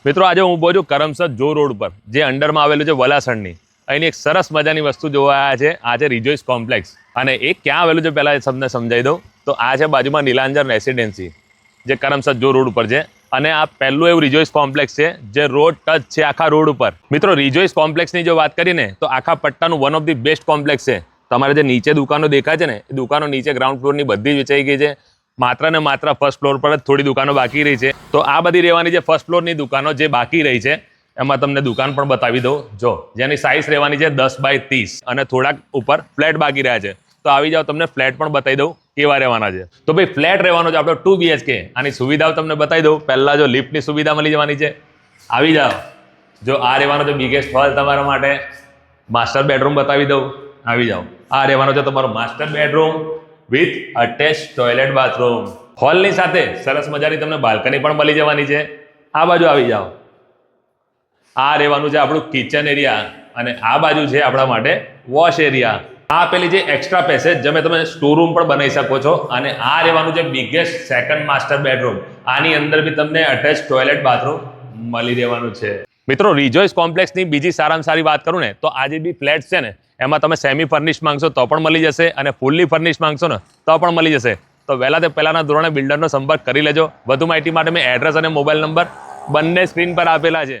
મિત્રો આજે હું ઉભો છું કરમસદ જો રોડ પર જે અંડરમાં આવેલું છે વલાસણની. અહીંની એક સરસ મજાની વસ્તુ જોવા આવ્યા છે. આ છે રિજોઇસ કોમ્પ્લેક્સ. અને એ ક્યાં આવેલું છે પહેલાં તમને સમજાવી દઉં તો આ છે બાજુમાં નીલાંજન રેસિડેન્સી જે કરમસદ જો રોડ ઉપર છે. અને આ પહેલું એવું રિજોઇસ કોમ્પ્લેક્સ છે જે રોડ ટચ છે આખા રોડ ઉપર. મિત્રો રિજોઇસ કોમ્પ્લેક્સની જો વાત કરીને તો આખા પટ્ટાનું one of the best complex છે. તમારે જે નીચે દુકાનો દેખાય છે ને એ દુકાનો નીચે ગ્રાઉન્ડ ફ્લોરની બધી જ વેચાઈ ગઈ છે. માત્ર ને માત્ર ફર્સ્ટ ફ્લોર પર જ થોડી દુકાનો બાકી રહી છે. તો આ બધી રહેવાની જે ફર્સ્ટ ફ્લોરની દુકાનો જે બાકી રહી છે એમાં તમને દુકાન પણ બતાવી દઉં. જો જેની સાઇઝ રહેવાની છે 10x30 અને થોડાક ઉપર ફ્લેટ બાકી રહ્યા છે. તો આવી જાઓ, તમને ફ્લેટ પણ બતાવી દઉં કેવા રહેવાના છે. તો ભાઈ ફ્લેટ રહેવાનો છે આપણો 2 BHK. આની સુવિધાઓ તમને બતાવી દઉં. પહેલાં જો લિફ્ટની સુવિધા મળી જવાની છે. આવી જાઓ, જો આ રહેવાનો છે બિગેસ્ટ હોલ તમારા માટે. માસ્ટર બેડરૂમ બતાવી દઉં. આવી જાઓ, આ રહેવાનો છે તમારો master bedroom with attach toilet bathroom. હોલની સાથે સરસ મજાની તમને બાલ્કની પણ મળી જવાની છે. આ બાજુ આવી જાઓ, આ રહેવાનું છે આપણું કિચન એરિયા અને આ બાજુ છે આપણા માટે વોશ એરિયા. આ પેલી જે એક્સ્ટ્રા પેસેજ જેમાં તમે સ્ટોરૂમ પણ બનાવી શકો છો. અને આ રહેવાનું છે બિગેસ્ટ સેકન્ડ માસ્ટર બેડરૂમ. આની અંદર બી તમને અટેચ ટોયલેટ બાથરૂમ મળી રહેવાનું છે. મિત્રો રિજોઇસ કોમ્પ્લેક્સની બીજી સારામાં સારી વાત કરું ને તો આજે બી ફ્લેટ્સ છે ને એમાં તમે સેમી ફર્નિશ માંગશો તો પણ મળી જશે અને ફૂલ્લી ફર્નિશ માંગશો ને તો પણ મળી જશે. તો વહેલા તે પહેલાના ધોરણે બિલ્ડરનો સંપર્ક કરી લેજો. વધુ માહિતી માટે મેં એડ્રેસ અને મોબાઈલ નંબર બંને સ્ક્રીન પર આપેલા છે.